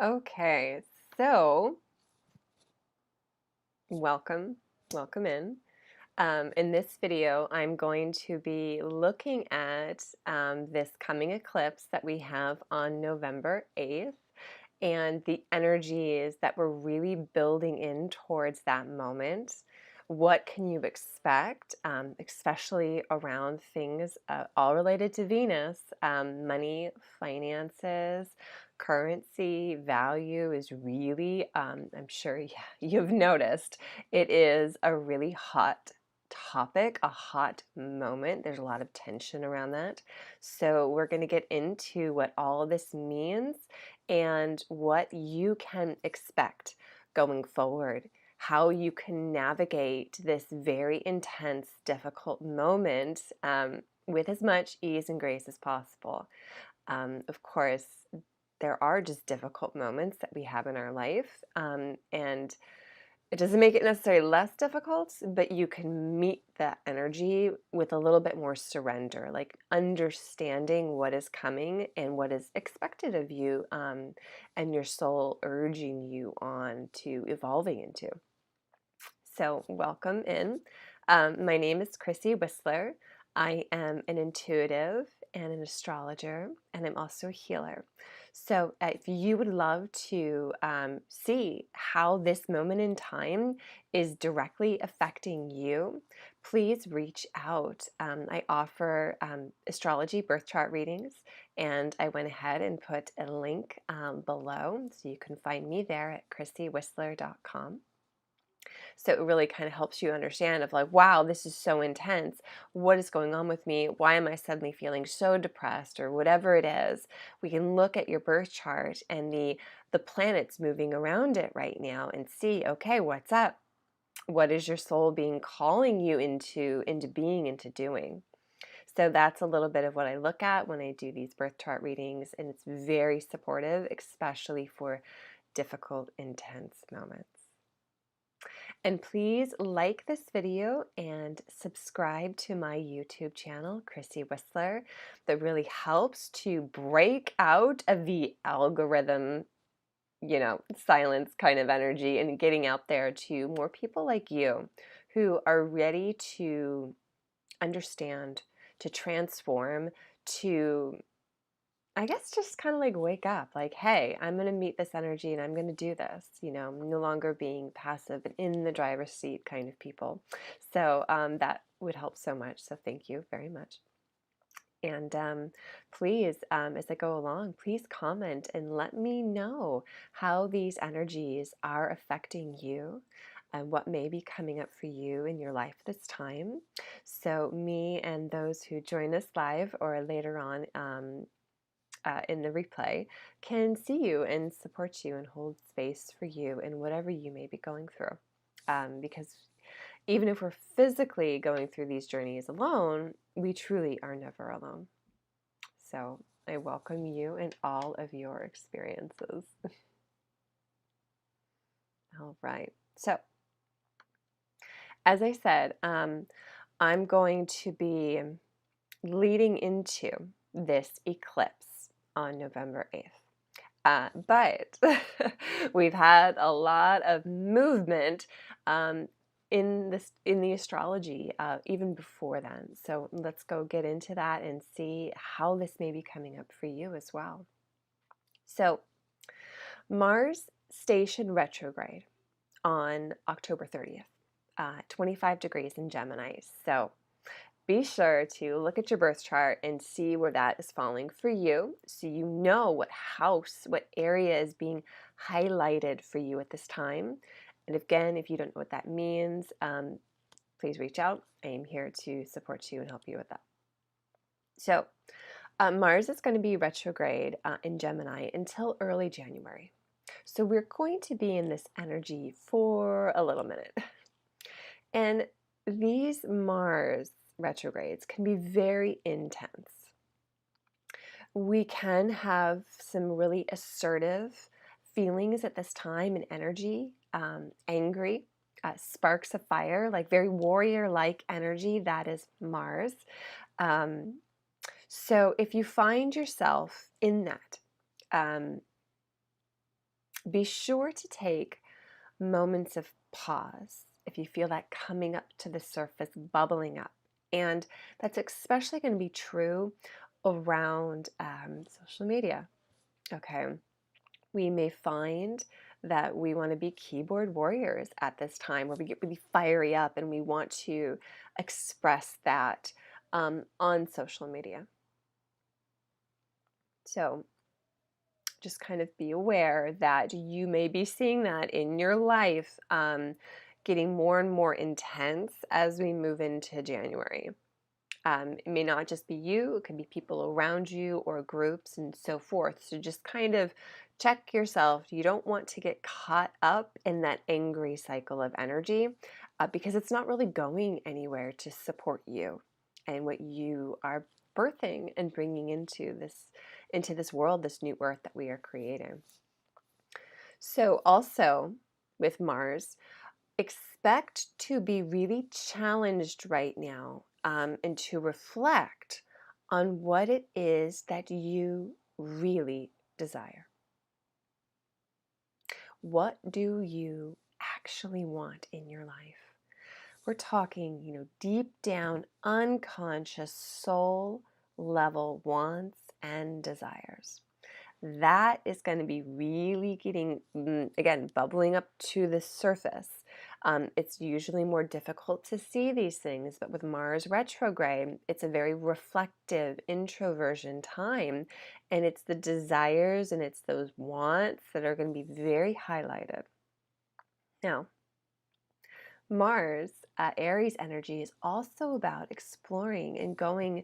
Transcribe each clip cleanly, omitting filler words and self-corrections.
Okay, so welcome, welcome in. In this video, I'm going to be looking at this coming eclipse that we have on November 8th and the energies that we're really building in towards that moment. What can you expect, especially around things all related to Venus, money, finances, currency, value is really, I'm sure you've noticed, it is a really hot topic, a hot moment. There's a lot of tension around that. So we're going to get into what all of this means and what you can expect going forward, how you can navigate this very intense, difficult moment with as much ease and grace as possible. Of course, there are just difficult moments that we have in our life, and it doesn't make it necessarily less difficult, but you can meet that energy with a little bit more surrender, like understanding what is coming and what is expected of you, and your soul urging you on to evolving into. So, welcome in. My name is Chrissy Whistler. I am an intuitive and an astrologer, and I'm also a healer. So, if you would love to see how this moment in time is directly affecting you, please reach out. I offer astrology birth chart readings, and I went ahead and put a link below, so you can find me there at chrissywhistler.com. So it really kind of helps you understand of like, wow, this is so intense. What is going on with me? Why am I suddenly feeling so depressed or whatever it is? We can look at your birth chart and the planets moving around it right now and see, okay, what's up? What is your soul being calling you into being, into doing? So that's a little bit of what I look at when I do these birth chart readings, and it's very supportive, especially for difficult, intense moments. And please like this video and subscribe to my YouTube channel, Chrissy Whistler. That really helps to break out of the algorithm, silence kind of energy and getting out there to more people like you who are ready to understand, to transform, to I guess just kind of like wake up, like, hey, I'm going to meet this energy and I'm going to do this. No longer being passive and in the driver's seat kind of people. So that would help so much. So thank you very much. And please, as I go along, please comment and let me know how these energies are affecting you and what may be coming up for you in your life this time. So me and those who join us live or later on in the replay can see you and support you and hold space for you in whatever you may be going through. Because even if we're physically going through these journeys alone, we truly are never alone. So I welcome you and all of your experiences. All right. So, as I said, I'm going to be leading into this eclipse on November 8th. But we've had a lot of movement in the astrology even before then. So let's go get into that and see how this may be coming up for you as well. So Mars station retrograde on October 30th, 25 degrees in Gemini. So be sure to look at your birth chart and see where that is falling for you so you know what house, what area is being highlighted for you at this time. And again, if you don't know what that means, please reach out. I am here to support you and help you with that. So Mars is going to be retrograde in Gemini until early January. So we're going to be in this energy for a little minute. And these Mars retrogrades can be very intense. We can have some really assertive feelings at this time and energy, angry, sparks of fire, like very warrior-like energy. That is Mars. So if you find yourself in that, be sure to take moments of pause if you feel that coming up to the surface, bubbling up. And that's especially going to be true around social media. Okay. We may find that we want to be keyboard warriors at this time, where we get really fiery up and we want to express that on social media. So just kind of be aware that you may be seeing that in your life getting more and more intense as we move into January. It may not just be you, it could be people around you or groups and so forth. So just kind of check yourself. You don't want to get caught up in that angry cycle of energy because it's not really going anywhere to support you and what you are birthing and bringing into this world, this new earth that we are creating. So also with Mars, expect to be really challenged right now and to reflect on what it is that you really desire. What do you actually want in your life? We're talking, deep down, unconscious, soul level wants and desires. That is going to be really getting, again, bubbling up to the surface. It's usually more difficult to see these things, but with Mars retrograde, it's a very reflective introversion time, and it's the desires and it's those wants that are going to be very highlighted. Now, Mars, Aries energy is also about exploring and going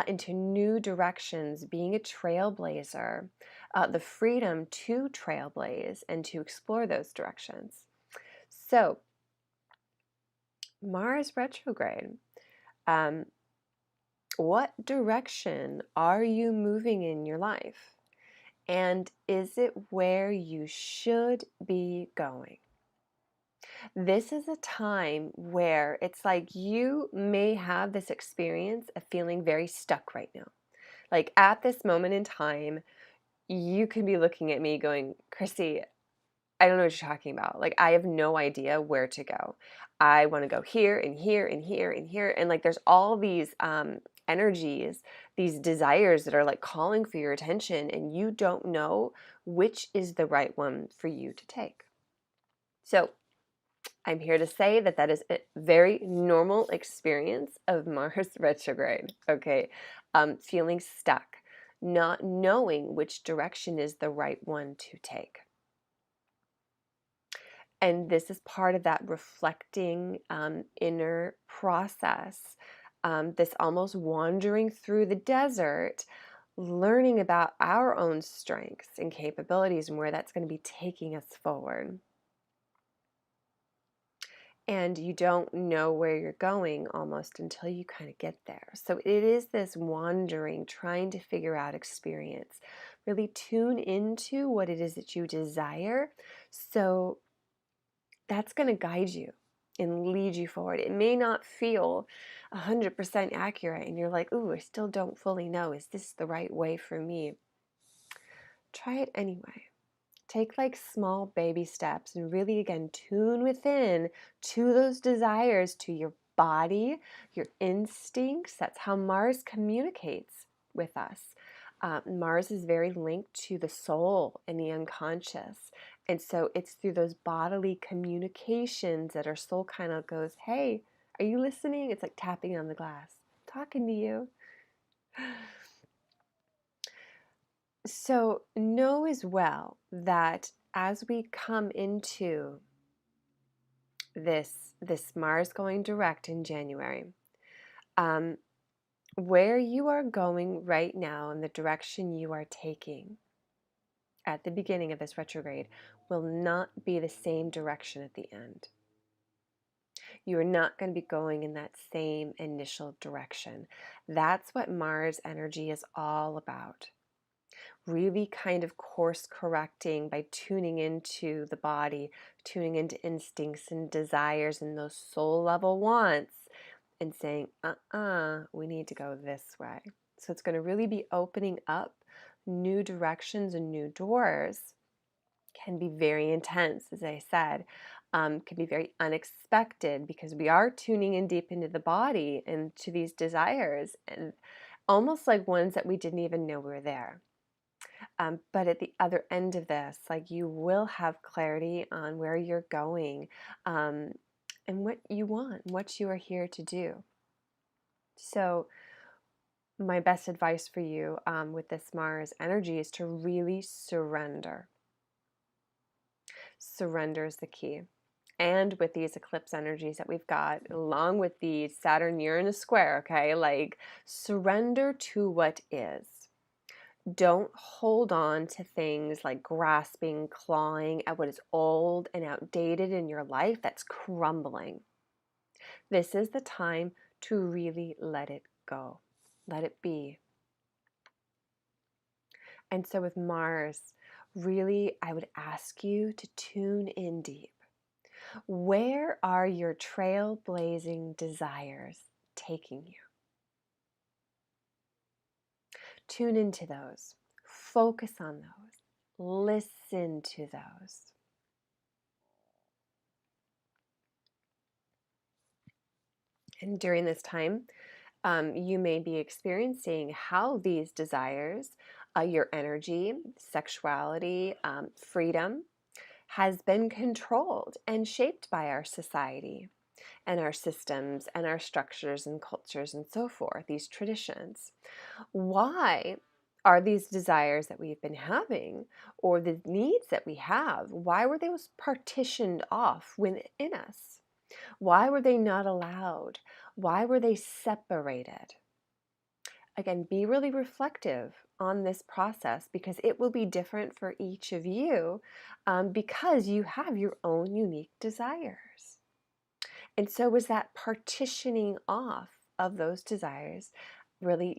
into new directions, being a trailblazer, the freedom to trailblaze and to explore those directions. So, Mars retrograde, what direction are you moving in your life? And is it where you should be going? This is a time where it's like you may have this experience of feeling very stuck right now. Like at this moment in time, you could be looking at me going, Chrissy, I don't know what you're talking about. Like, I have no idea where to go. I want to go here and here and here and here. And like, there's all these energies, these desires that are like calling for your attention, and you don't know which is the right one for you to take. So, I'm here to say that that is a very normal experience of Mars retrograde, okay? Feeling stuck, not knowing which direction is the right one to take. And this is part of that reflecting inner process, this almost wandering through the desert, learning about our own strengths and capabilities and where that's going to be taking us forward. And you don't know where you're going almost until you kind of get there. So it is this wandering, trying to figure out experience. Really tune into what it is that you desire. So that's going to guide you and lead you forward. It may not feel 100% accurate, and you're like, ooh, I still don't fully know. Is this the right way for me? Try it anyway. Take like small baby steps and really, again, tune within to those desires, to your body, your instincts. That's how Mars communicates with us. Mars is very linked to the soul and the unconscious. And so it's through those bodily communications that our soul kind of goes, hey, are you listening? It's like tapping on the glass, talking to you. So know as well that as we come into this Mars going direct in January, where you are going right now and the direction you are taking at the beginning of this retrograde will not be the same direction at the end. You are not going to be going in that same initial direction. That's what Mars energy is all about. Really kind of course correcting by tuning into the body, tuning into instincts and desires and those soul level wants and saying, we need to go this way. So it's going to really be opening up new directions and new doors can be very intense, as I said, can be very unexpected because we are tuning in deep into the body and to these desires, and almost like ones that we didn't even know were there. But at the other end of this, like, you will have clarity on where you're going, um, and what you want, what you are here to do. So, my best advice for you with this Mars energy is to really surrender. Surrender is the key. And with these eclipse energies that we've got, along with the Saturn Uranus square, okay, like, surrender to what is. Don't hold on to things like grasping, clawing at what is old and outdated in your life that's crumbling. This is the time to really let it go. Let it be. And so with Mars, really, I would ask you to tune in deep. Where are your trailblazing desires taking you? Tune into those. Focus on those. Listen to those. And during this time, you may be experiencing how these desires, your energy, sexuality, freedom, has been controlled and shaped by our society and our systems and our structures and cultures and so forth, these traditions. Why are these desires that we've been having, or the needs that we have, why were those partitioned off within us? Why were they not allowed? Why were they separated? Again, be really reflective on this process, because it will be different for each of you, because you have your own unique desires. And so was that partitioning off of those desires really,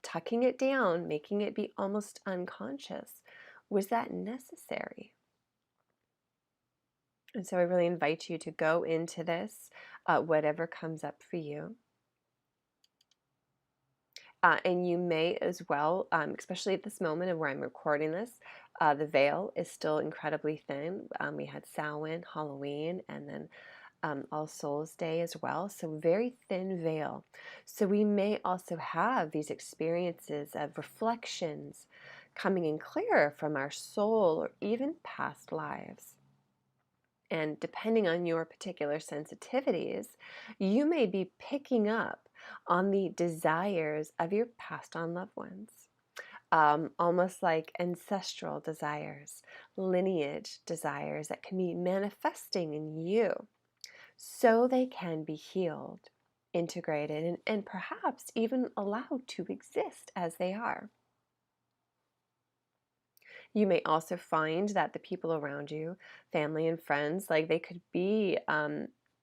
tucking it down, making it be almost unconscious? Was that necessary? And so I really invite you to go into this, whatever comes up for you. And you may as well, especially at this moment of where I'm recording this, the veil is still incredibly thin. We had Samhain, Halloween, and then All Souls Day as well. So very thin veil. So we may also have these experiences of reflections coming in clearer from our soul or even past lives. And depending on your particular sensitivities, you may be picking up on the desires of your passed on loved ones, almost like ancestral desires, lineage desires that can be manifesting in you, so they can be healed, integrated, and perhaps even allowed to exist as they are. You may also find that the people around you, family and friends, like, they could be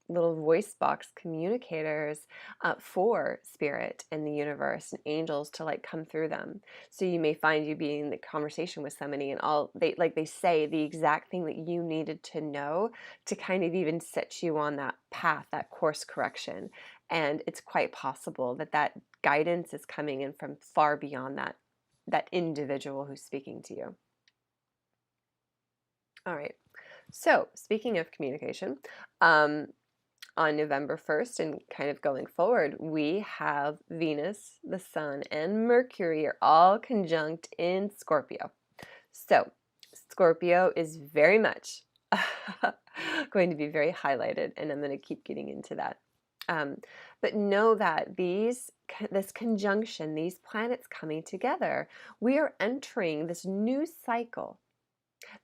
little voice box communicators for spirit and the universe and angels to, like, come through them. So you may find you being in the conversation with somebody, and they say the exact thing that you needed to know to kind of even set you on that path, that course correction. And it's quite possible that that guidance is coming in from far beyond that individual who's speaking to you. All right. So, speaking of communication, on November 1st and kind of going forward, we have Venus, the Sun, and Mercury are all conjunct in Scorpio. So, Scorpio is very much going to be very highlighted, and I'm going to keep getting into that. But know that this conjunction, these planets coming together, we are entering this new cycle,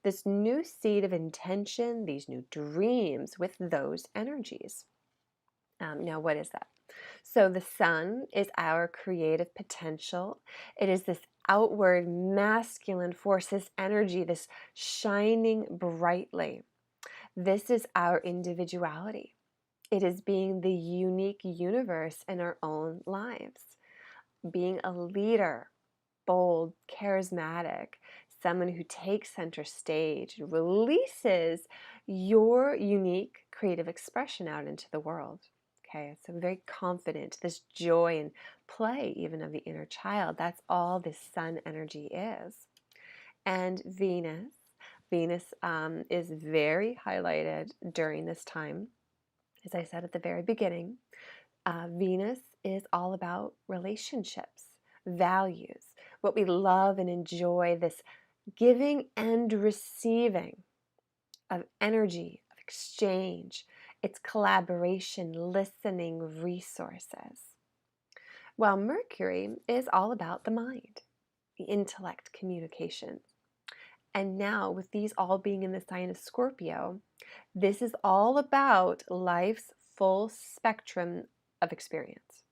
this new seed of intention, these new dreams with those energies. Now, what is that? So the sun is our creative potential. It is this outward masculine force, this energy, this shining brightly. This is our individuality. It is being the unique universe in our own lives, being a leader, bold, charismatic, someone who takes center stage and releases your unique creative expression out into the world. Okay, so very confident, this joy and play even of the inner child. That's all this sun energy is. And Venus, Venus is very highlighted during this time. As I said at the very beginning, Venus is all about relationships, values, what we love and enjoy, this giving and receiving of energy, of exchange. It's collaboration, listening, resources. While Mercury is all about the mind, the intellect, communications. And now, with these all being in the sign of Scorpio, this is all about life's full spectrum of experience,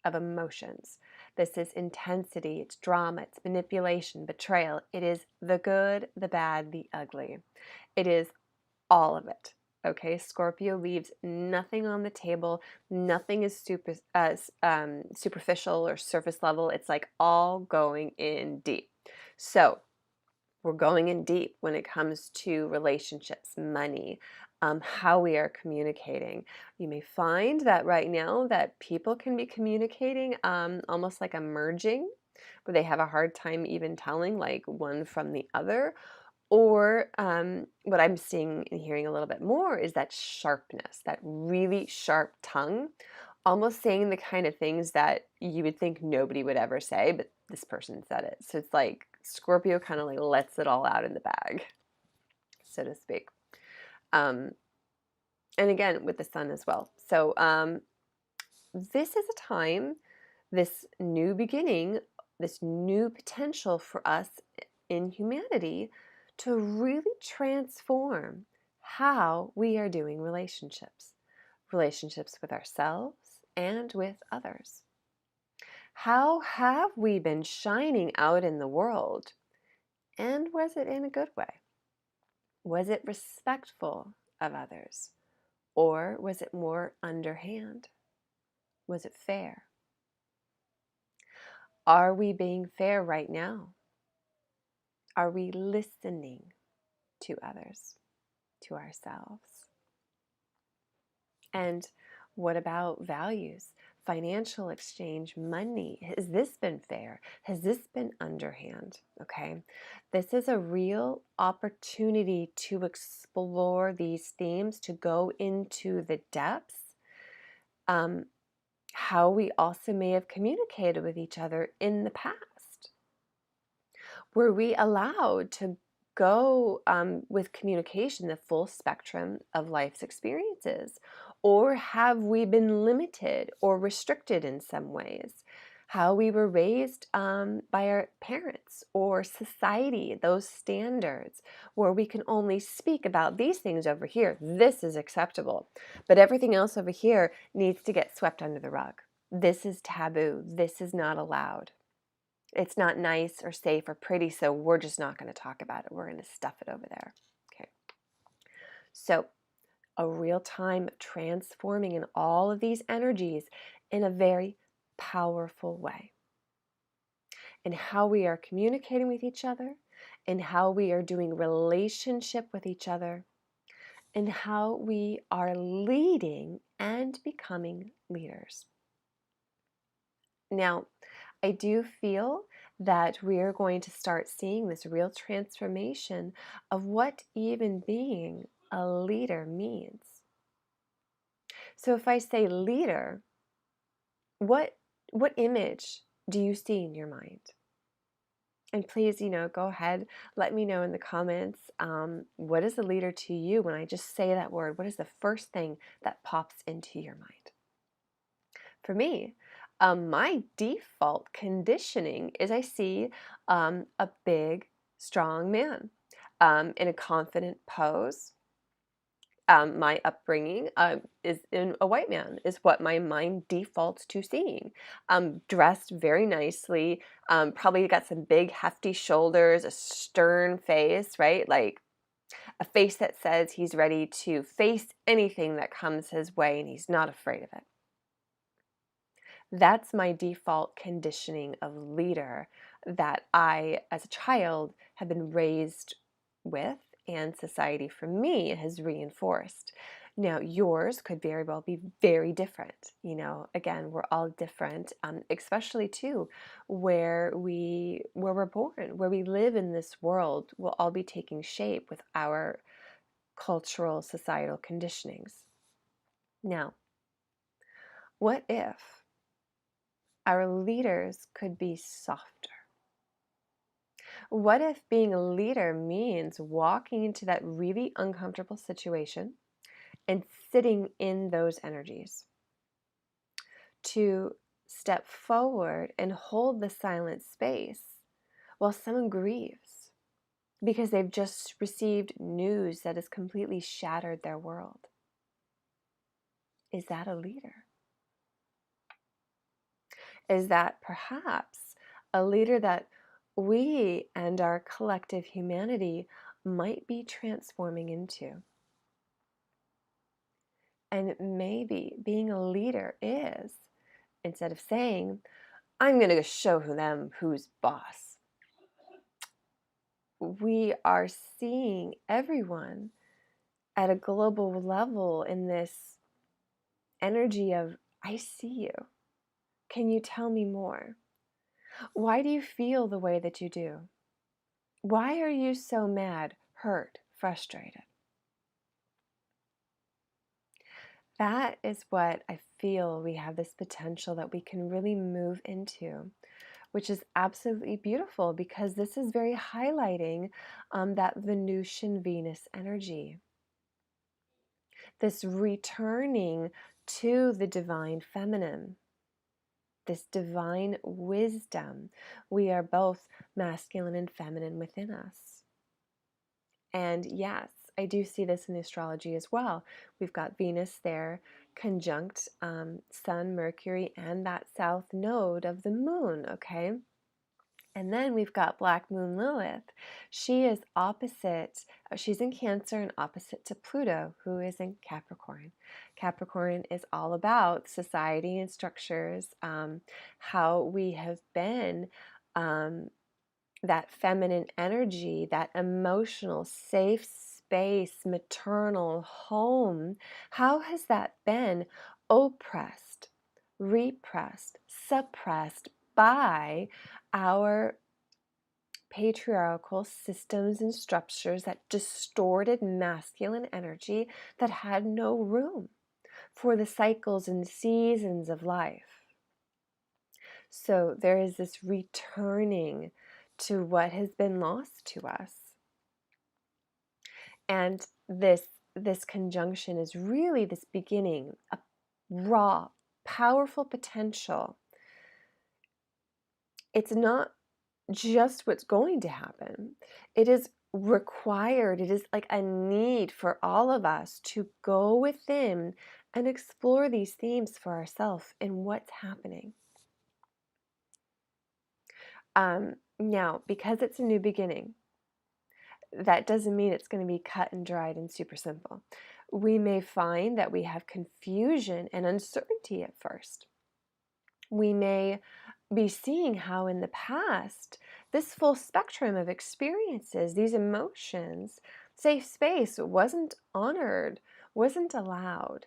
of emotions. This is intensity, it's drama, it's manipulation, betrayal. It is the good, the bad, the ugly. It is all of it. Okay, Scorpio leaves nothing on the table. Nothing is superficial or surface level. It's like all going in deep. So we're going in deep when it comes to relationships, money, how we are communicating. You may find that right now that people can be communicating almost like a merging, where they have a hard time even telling like one from the other. Or what I'm seeing and hearing a little bit more is that sharpness, that really sharp tongue, almost saying the kind of things that you would think nobody would ever say, but this person said it. So it's like Scorpio kind of like lets it all out in the bag, so to speak. And again, with the sun as well. So this is a time, this new beginning, this new potential for us in humanity to really transform how we are doing relationships with ourselves and with others. How have we been shining out in the world? And was it in a good way? Was it respectful of others? Or was it more underhand? Was it fair? Are we being fair right now? Are we listening to others, to ourselves? And what about values? Financial exchange, money. Has this been fair? Has this been underhand? Okay. This is a real opportunity to explore these themes, to go into the depths. How we also may have communicated with each other in the past. Were we allowed to go with communication the full spectrum of life's experiences? Or have we been limited or restricted in some ways? How we were raised by our parents or society, those standards where we can only speak about these things over here. This is acceptable, but everything else over here needs to get swept under the rug. This is taboo. This is not allowed. It's not nice or safe or pretty, so we're just not going to talk about it. We're going to stuff it over there. Okay. So a real time transforming in all of these energies in a very powerful way. And how we are communicating with each other, and how we are doing relationship with each other, and how we are leading and becoming leaders. Now, I do feel that we are going to start seeing this real transformation of what even being a leader means. So if I say leader, what image do you see in your mind? And please, go ahead, let me know in the comments, what is a leader to you? When I just say that word, what is the first thing that pops into your mind? For me, my default conditioning is I see a big, strong man in a confident pose. My upbringing is in a white man, is what my mind defaults to seeing. Dressed very nicely, probably got some big, hefty shoulders, a stern face, right? Like a face that says he's ready to face anything that comes his way and he's not afraid of it. That's my default conditioning of leader that I, as a child, have been raised with, and society for me has reinforced. Now, yours could very well be very different. Again, we're all different, especially too where we're born, where we live in this world will all be taking shape with our cultural, societal conditionings. Now, what if our leaders could be softer? What if being a leader means walking into that really uncomfortable situation and sitting in those energies? To step forward and hold the silent space while someone grieves because they've just received news that has completely shattered their world. Is that a leader? Is that perhaps a leader that we and our collective humanity might be transforming into? And maybe being a leader is, instead of saying, I'm going to show them who's boss, we are seeing everyone at a global level in this energy of, I see you. Can you tell me more? Why do you feel the way that you do? Why are you so mad, hurt, frustrated? That is what I feel we have this potential that we can really move into, which is absolutely beautiful because this is very highlighting that Venusian Venus energy. This returning to the divine feminine, this divine wisdom. We are both masculine and feminine within us. And yes, I do see this in the astrology as well. We've got Venus there conjunct Sun, Mercury, and that south node of the moon, okay? And then we've got Black Moon Lilith. She is opposite, she's in Cancer and opposite to Pluto, who is in Capricorn. Capricorn is all about society and structures, how we have been that feminine energy, that emotional, safe space, maternal home. How has that been oppressed, repressed, suppressed by our patriarchal systems and structures that distorted masculine energy, that had no room for the cycles and seasons of life? So there is this returning to what has been lost to us. And this conjunction is really this beginning, a raw, powerful potential. It's not just what's going to happen. It is required. It is like a need for all of us to go within and explore these themes for ourselves and what's happening. Now, because it's a new beginning, that doesn't mean it's going to be cut and dried and super simple. We may find that we have confusion and uncertainty at first. We may be seeing how in the past, this full spectrum of experiences, these emotions, safe space wasn't honored, wasn't allowed.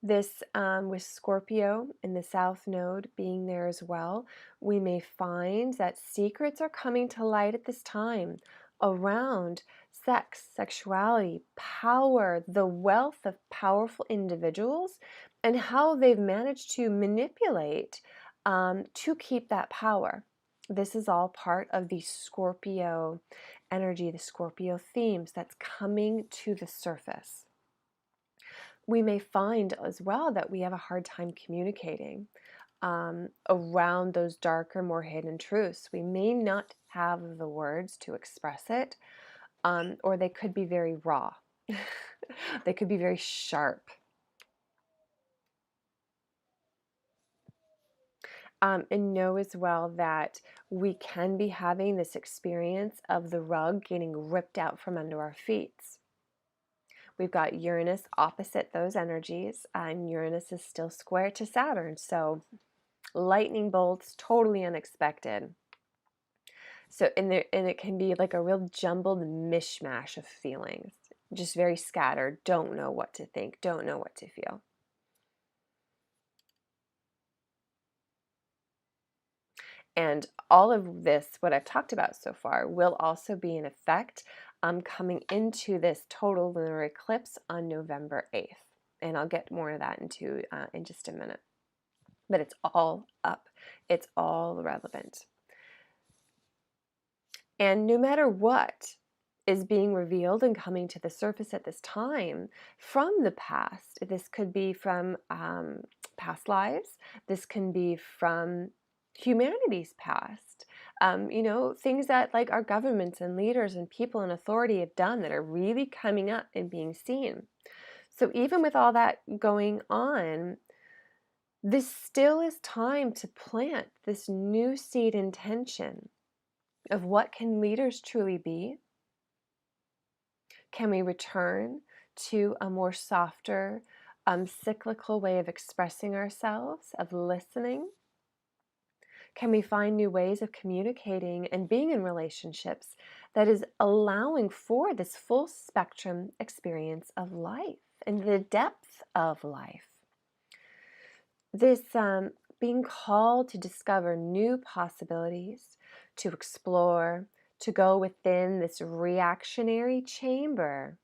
This, with Scorpio in the South Node being there as well, we may find that secrets are coming to light at this time around sex, sexuality, power, the wealth of powerful individuals, and how they've managed to manipulate to keep that power. This is all part of the Scorpio energy, the Scorpio themes that's coming to the surface. We may find as well that we have a hard time communicating around those darker, more hidden truths. We may not have the words to express it, or they could be very raw. They could be very sharp. And know as well that we can be having this experience of the rug getting ripped out from under our feet. We've got Uranus opposite those energies, and Uranus is still square to Saturn, so lightning bolts, totally unexpected. So, and it can be like a real jumbled mishmash of feelings. just very scattered, don't know what to think, don't know what to feel. And all of this, what I've talked about so far, will also be in effect coming into this total lunar eclipse on November 8th. And I'll get more of that into in just a minute. But it's all up. It's all relevant. And no matter what is being revealed and coming to the surface at this time from the past, this could be from past lives, this can be from humanity's past, things that like our governments and leaders and people in authority have done that are really coming up and being seen. So even with all that going on, this still is time to plant this new seed intention of what can leaders truly be. Can we return to a more softer, cyclical way of expressing ourselves, of listening? Can we find new ways of communicating and being in relationships that is allowing for this full spectrum experience of life and the depth of life? This being called to discover new possibilities, to explore, to go within this reactionary chamber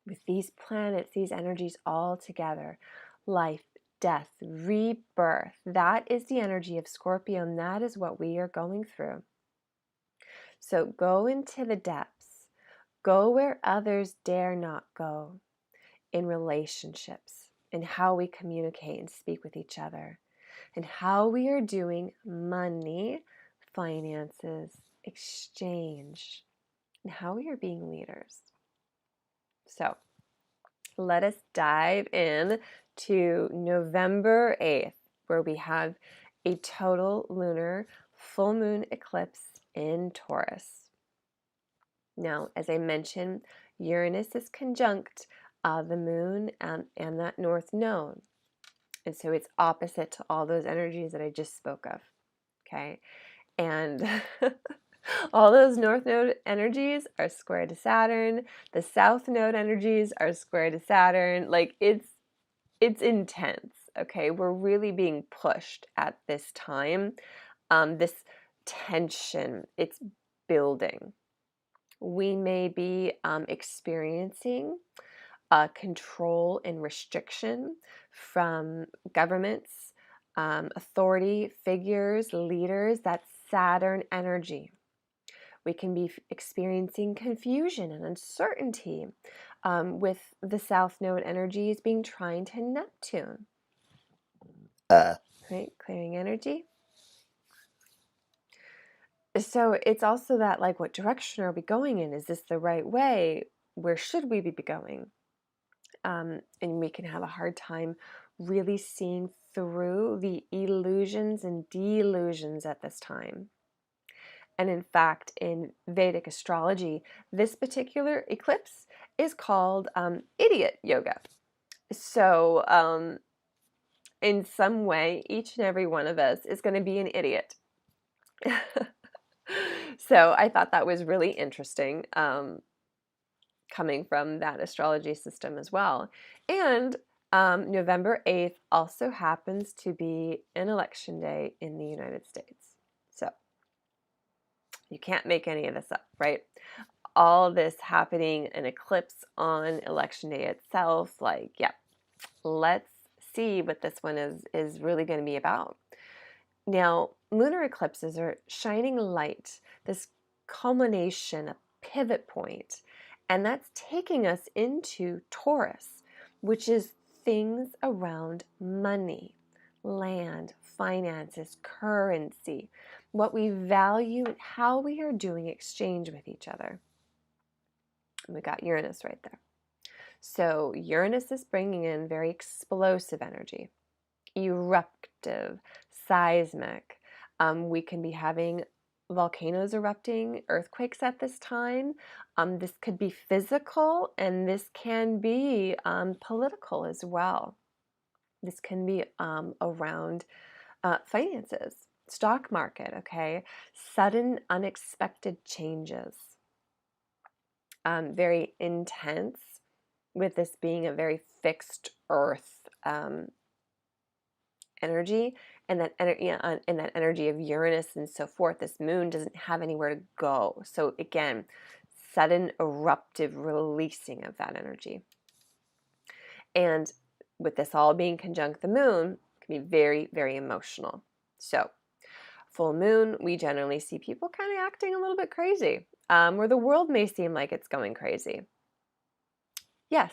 with these planets, these energies all together. Life, death, rebirth. That is the energy of Scorpio, and that is what we are going through. So go into the depths. Go where others dare not go in relationships, in how we communicate and speak with each other, and how we are doing money, finances, exchange, and how we are being leaders. So let us dive in to November 8th, where we have a total lunar full moon eclipse in Taurus. Now, as I mentioned, Uranus is conjunct the moon and that north node. And so it's opposite to all those energies that I just spoke of. Okay. And all those north node energies are square to Saturn. The south node energies are square to Saturn. Like it's intense. Okay. We're really being pushed at this time. This tension, it's building. We may be experiencing control and restriction from governments, authority figures, leaders. That's Saturn energy. We can be experiencing confusion and uncertainty with the South Node energies being trine to Neptune. Right? Clearing energy. So it's also that, like, what direction are we going in? Is this the right way? Where should we be going? And we can have a hard time really seeing through the illusions and delusions at this time. And in fact, in Vedic astrology, this particular eclipse is called idiot yoga. So in some way, each and every one of us is going to be an idiot. So I thought that was really interesting, coming from that astrology system as well. And November 8th also happens to be an election day in the United States. So you can't make any of this up, right? All this happening, an eclipse on election day itself, like, yeah, let's see what this one is really going to be about. Now, lunar eclipses are shining light, this culmination, a pivot point, and that's taking us into Taurus, which is things around money, land, finances, currency, what we value, and how we are doing exchange with each other. And we got Uranus right there. So Uranus is bringing in very explosive energy, eruptive, seismic. We can be having volcanoes erupting, earthquakes at this time. This could be physical, and this can be political as well. This can be around finances, stock market, okay? Sudden, unexpected changes. very intense, with this being a very fixed earth energy, and that and that energy of Uranus and so forth. This moon doesn't have anywhere to go. So again, sudden eruptive releasing of that energy. And with this all being conjunct the moon, it can be very, very emotional. So full moon, we generally see people kind of acting a little bit crazy, or the world may seem like it's going crazy. Yes,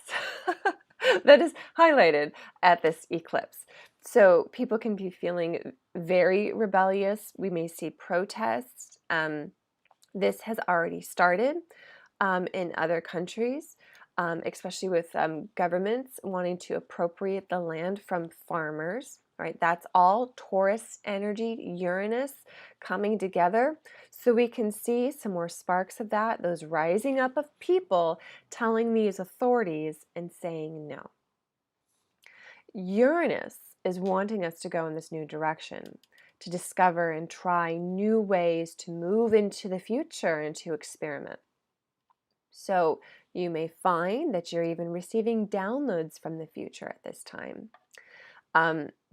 that is highlighted at this eclipse. So people can be feeling very rebellious. We may see protests. This has already started in other countries, especially with governments wanting to appropriate the land from farmers. Right, that's all Taurus energy, Uranus coming together. So we can see some more sparks of that, those rising up of people telling these authorities and saying no. Uranus is wanting us to go in this new direction, to discover and try new ways to move into the future and to experiment. So you may find that you're even receiving downloads from the future at this time.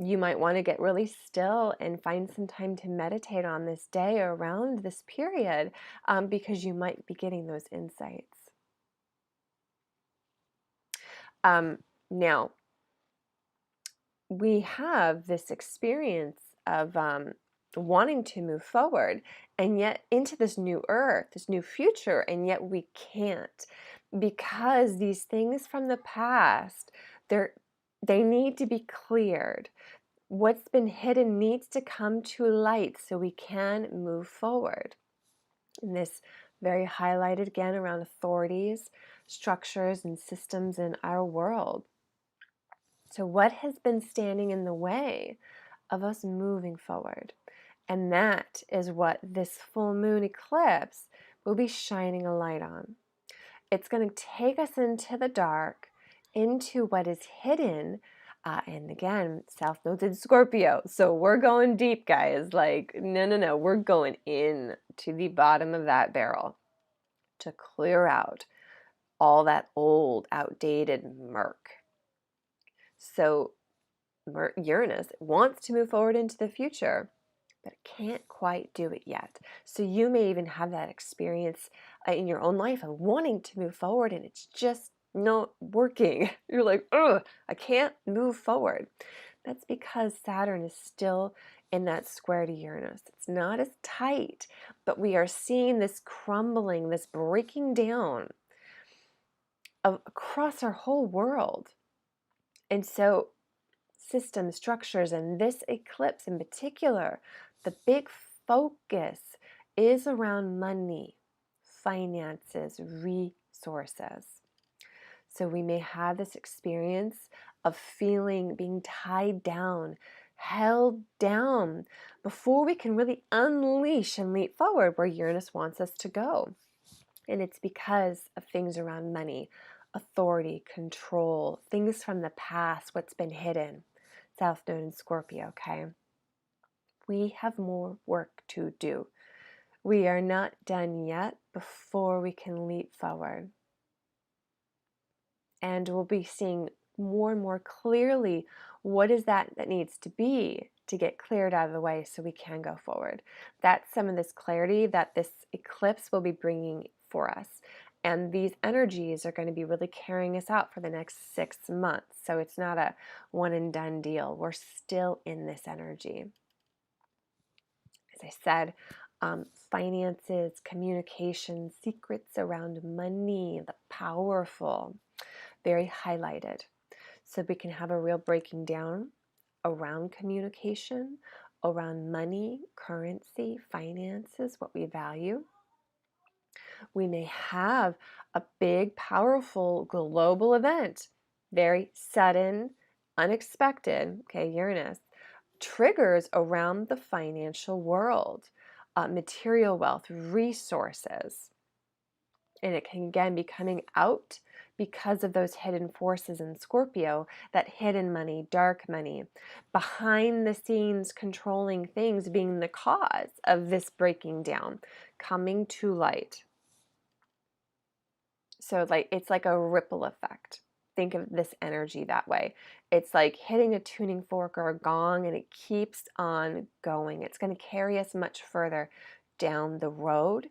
You might want to get really still and find some time to meditate on this day or around this period, because you might be getting those insights. Now, we have this experience of wanting to move forward and yet into this new earth, this new future, and yet we can't, because these things from the past, they need to be cleared. What's been hidden needs to come to light so we can move forward. And this very highlighted again around authorities, structures, and systems in our world. So what has been standing in the way of us moving forward? And that is what this full moon eclipse will be shining a light on. It's going to take us into the dark, into what is hidden. And again, South Node's in Scorpio. So we're going deep, guys. Like, no. We're going in to the bottom of that barrel to clear out all that old, outdated murk. So Uranus wants to move forward into the future, but it can't quite do it yet. So you may even have that experience in your own life of wanting to move forward and it's just not working. You're like, ugh, I can't move forward. That's because Saturn is still in that square to Uranus. It's not as tight, but we are seeing this crumbling, this breaking down across our whole world. And so system structures, and this eclipse in particular, the big focus is around money, finances, resources. So we may have this experience of feeling being tied down, held down, before we can really unleash and leap forward where Uranus wants us to go. And it's because of things around money, authority, control, things from the past, what's been hidden. South Node in Scorpio, okay? We have more work to do. We are not done yet before we can leap forward. And we'll be seeing more and more clearly what is that needs to be to get cleared out of the way so we can go forward. That's some of this clarity that this eclipse will be bringing for us. And these energies are going to be really carrying us out for the next 6 months. So it's not a one and done deal. We're still in this energy. As I said, finances, communication, secrets around money, the powerful, very highlighted. So we can have a real breaking down around communication, around money, currency, finances, what we value. We may have a big, powerful global event, very sudden, unexpected, okay, Uranus, triggers around the financial world, material wealth, resources. And it can again be coming out because of those hidden forces in Scorpio, that hidden money, dark money, behind the scenes controlling things being the cause of this breaking down, coming to light. So like it's like a ripple effect. Think of this energy that way. It's like hitting a tuning fork or a gong, and it keeps on going. It's going to carry us much further down the road.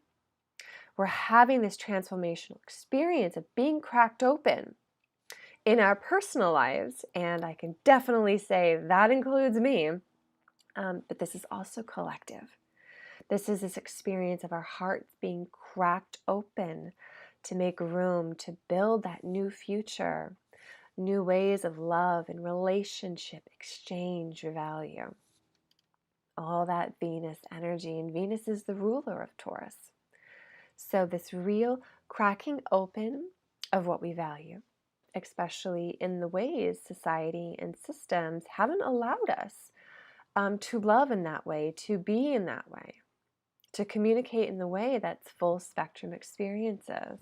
We're having this transformational experience of being cracked open in our personal lives, and I can definitely say that includes me, but this is also collective. This is this experience of our hearts being cracked open to make room to build that new future, new ways of love and relationship, exchange, value. All that Venus energy, and Venus is the ruler of Taurus. So this real cracking open of what we value, especially in the ways society and systems haven't allowed us to love in that way, to be in that way, to communicate in the way that's full spectrum experiences.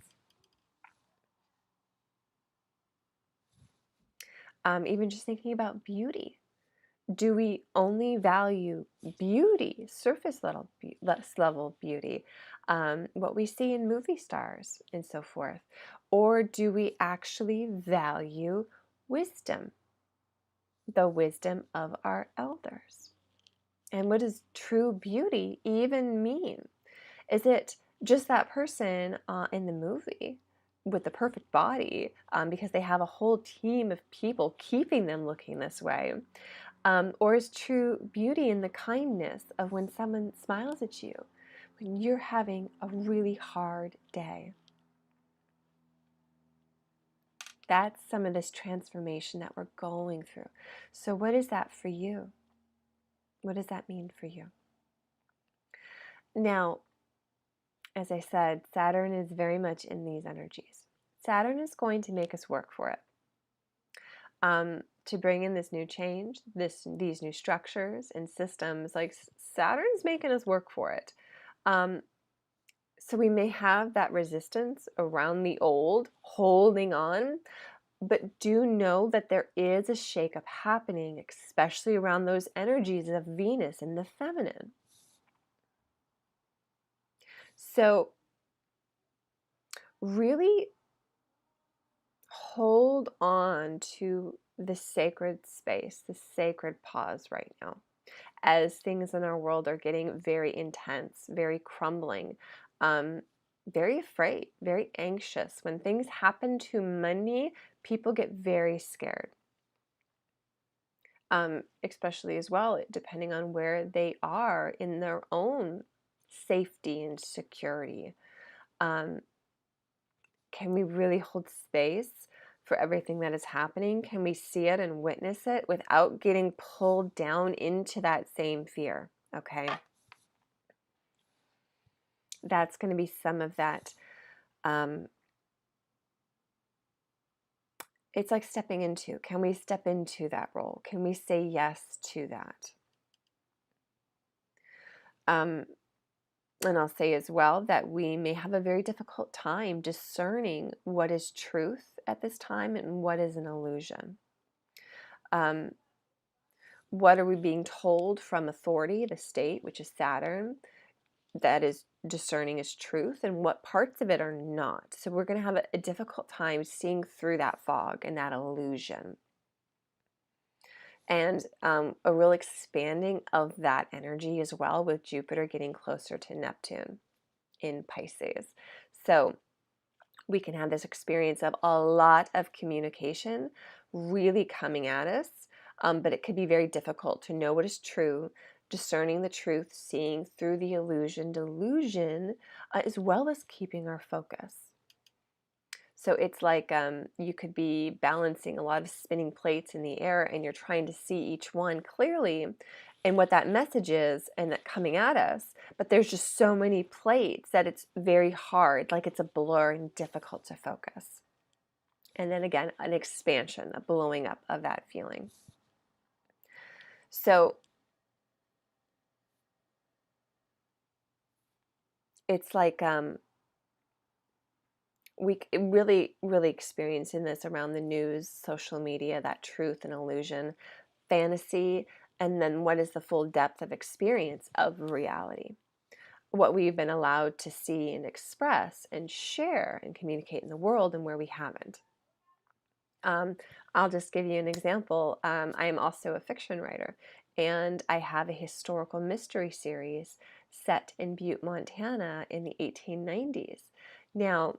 Even just thinking about beauty. Do we only value beauty, surface level beauty, what we see in movie stars and so forth? Or do we actually value wisdom, the wisdom of our elders? And what does true beauty even mean? Is it just that person in the movie with the perfect body because they have a whole team of people keeping them looking this way? Or is true beauty in the kindness of when someone smiles at you, when you're having a really hard day? That's some of this transformation that we're going through. So what is that for you? What does that mean for you? Now, as I said, Saturn is very much in these energies. Saturn is going to make us work for it. To bring in this new change, these new structures and systems, like Saturn's making us work for it. So we may have that resistance around the old, holding on, but do know that there is a shakeup happening, especially around those energies of Venus and the feminine. So really hold on to the sacred space, the sacred pause right now, as things in our world are getting very intense, very crumbling, very afraid, very anxious. When things happen to money, people get very scared. Especially as well, depending on where they are in their own safety and security. Can we really hold space for everything that is happening? Can we see it and witness it without getting pulled down into that same fear? Okay. That's going to be some of that. It's like stepping into. Can we step into that role? Can we say yes to that? And I'll say as well that we may have a very difficult time discerning what is truth at this time and what is an illusion. What are we being told from authority, the state, which is Saturn, that is discerning as truth, and what parts of it are not? So we're going to have a difficult time seeing through that fog and that illusion. And a real expanding of that energy as well, with Jupiter getting closer to Neptune in Pisces. So we can have this experience of a lot of communication really coming at us, but it could be very difficult to know what is true, discerning the truth, seeing through the illusion, delusion, as well as keeping our focus. So it's like you could be balancing a lot of spinning plates in the air, and you're trying to see each one clearly and what that message is and that coming at us. But there's just so many plates that it's very hard, like it's a blur and difficult to focus. And then again, an expansion, a blowing up of that feeling. So it's like we really experiencing this around the news, social media, that truth and illusion, fantasy, and then what is the full depth of experience of reality. what we've been allowed to see and express and share and communicate in the world, and where we haven't. I'll just give you an example. I am also a fiction writer, and I have a historical mystery series set in Butte, Montana in the 1890s. Now,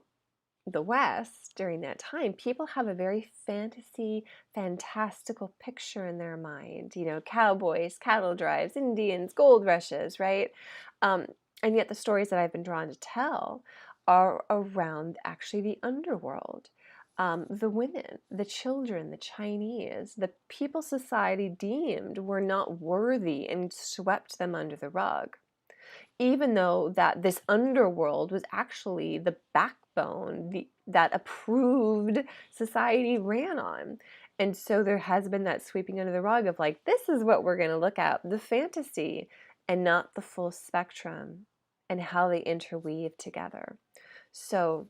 the West, during that time, people have a very fantastical picture in their mind. You know, cowboys, cattle drives, Indians, gold rushes, right? And yet the stories that I've been drawn to tell are around actually the underworld. The women, the children, the Chinese, the people society deemed were not worthy and swept them under the rug, even though that this underworld was actually the backbone that approved society ran on. And so there has been that sweeping under the rug of like, this is what we're going to look at, the fantasy, and not the full spectrum and how they interweave together. So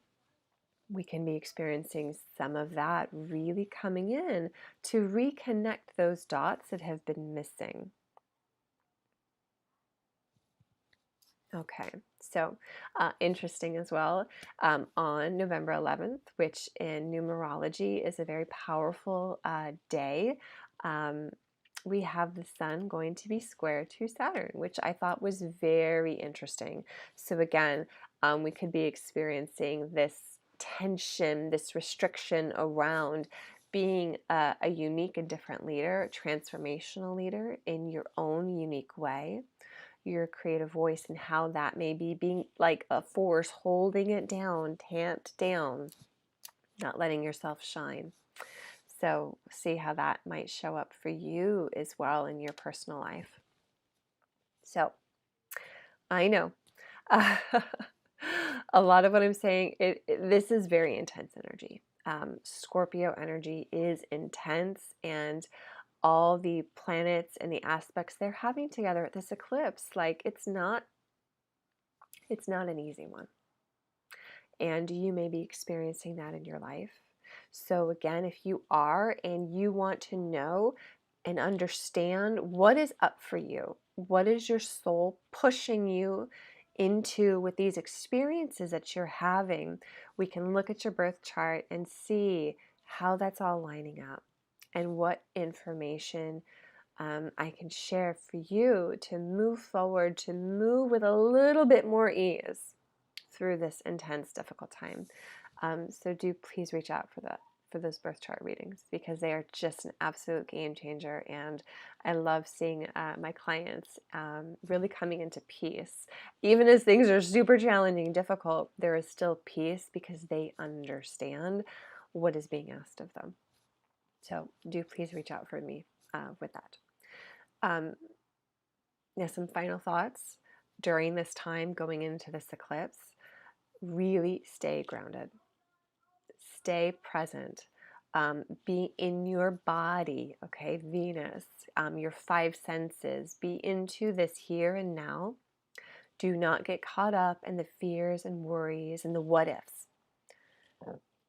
we can be experiencing some of that really coming in to reconnect those dots that have been missing. Okay, so interesting as well, on November 11th, which in numerology is a very powerful day, we have the sun going to be square to Saturn, which I thought was very interesting. So again, we could be experiencing this tension, this restriction around being a unique and different leader, transformational leader in your own unique way, your creative voice, and how that may be being like a force holding it down, tamped down, not letting yourself shine. So see how that might show up for you as well in your personal life. So I know a lot of what I'm saying, this is very intense energy. Scorpio energy is intense, and all the planets and the aspects they're having together at this eclipse, like it's not an easy one. And you may be experiencing that in your life. So again, if you are and you want to know and understand what is up for you, what is your soul pushing you into with these experiences that you're having, we can look at your birth chart and see how that's all lining up and what information I can share for you to move forward, to move with a little bit more ease through this intense, difficult time. So do please reach out for those birth chart readings, because they are just an absolute game changer. And I love seeing my clients really coming into peace. Even as things are super challenging, difficult, there is still peace because they understand what is being asked of them. So do please reach out for me with that. Now, some final thoughts during this time going into this eclipse. Really stay grounded. Stay present. Be in your body, okay? Venus, your five senses. Be into this here and now. Do not get caught up in the fears and worries and the what ifs.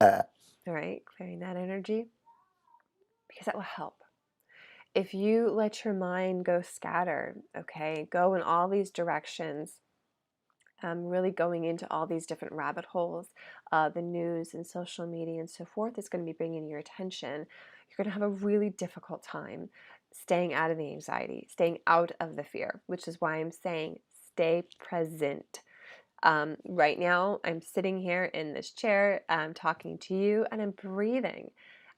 All right, clearing that energy, because that will help. If you let your mind go scatter, okay, go in all these directions, really going into all these different rabbit holes, the news and social media and so forth is going to be bringing your attention. You're going to have a really difficult time staying out of the anxiety, staying out of the fear, which is why I'm saying stay present. Right now, I'm sitting here in this chair, talking to you, and I'm breathing.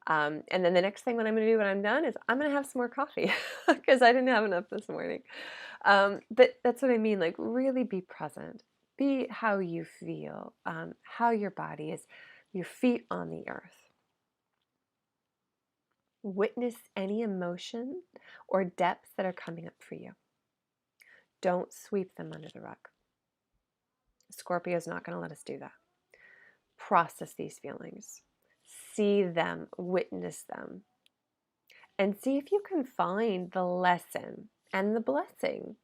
And then the next thing what I'm going to do when I'm done is I'm going to have some more coffee because I didn't have enough this morning. But that's what I mean, like really be present. Be how you feel, how your body is, your feet on the earth. Witness any emotion or depths that are coming up for you. Don't sweep them under the rug. Scorpio is not going to let us do that. Process these feelings. See them, witness them, and see if you can find the lesson and the blessing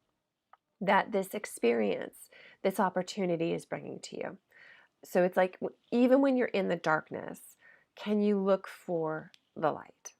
that this experience, this opportunity is bringing to you. So it's like, even when you're in the darkness, can you look for the light?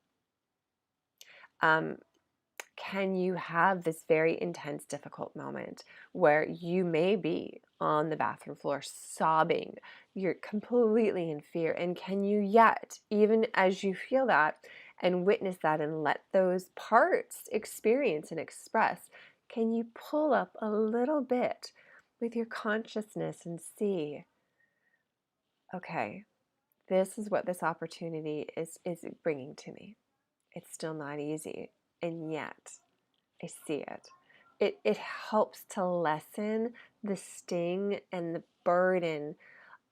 Can you have this very intense, difficult moment where you may be on the bathroom floor sobbing? You're completely in fear. And can you yet, even as you feel that and witness that and let those parts experience and express, can you pull up a little bit with your consciousness and see, okay, this is what this opportunity is bringing to me. It's still not easy, and yet I see it. It helps to lessen the sting and the burden,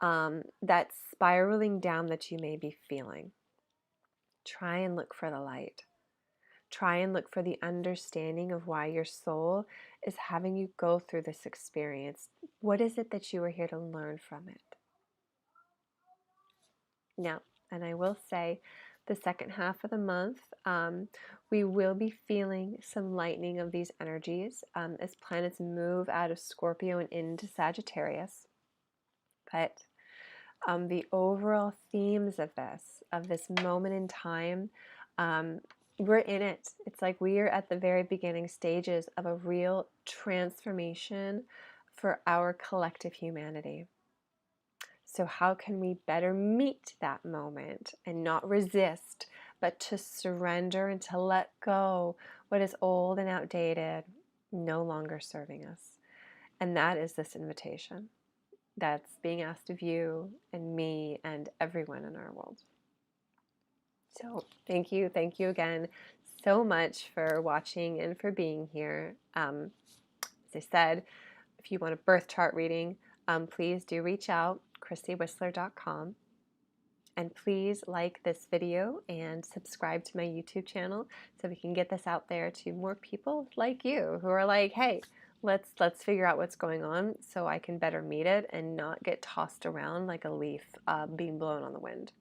that spiraling down that you may be feeling. Try and look for the light. Try and look for the understanding of why your soul is having you go through this experience. What is it that you are here to learn from it? Now, and I will say, the second half of the month, we will be feeling some lightening of these energies as planets move out of Scorpio and into Sagittarius. But the overall themes of this moment in time, we're in it. It's like we are at the very beginning stages of a real transformation for our collective humanity. So how can we better meet that moment and not resist, but to surrender and to let go what is old and outdated, no longer serving us? And that is this invitation that's being asked of you and me and everyone in our world. So thank you again so much for watching and for being here. As I said, if you want a birth chart reading, please do reach out, chrissywhistler.com. And please like this video and subscribe to my YouTube channel so we can get this out there to more people like you who are like, hey, let's figure out what's going on so I can better meet it and not get tossed around like a leaf being blown on the wind.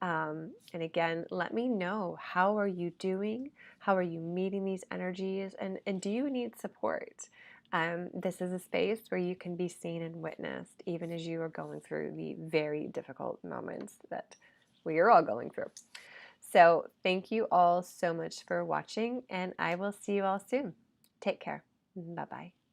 And again, let me know, how are you doing? How are you meeting these energies? And do you need support? This is a space where you can be seen and witnessed, even as you are going through the very difficult moments that we are all going through. So thank you all so much for watching, and I will see you all soon. Take care. Bye-bye.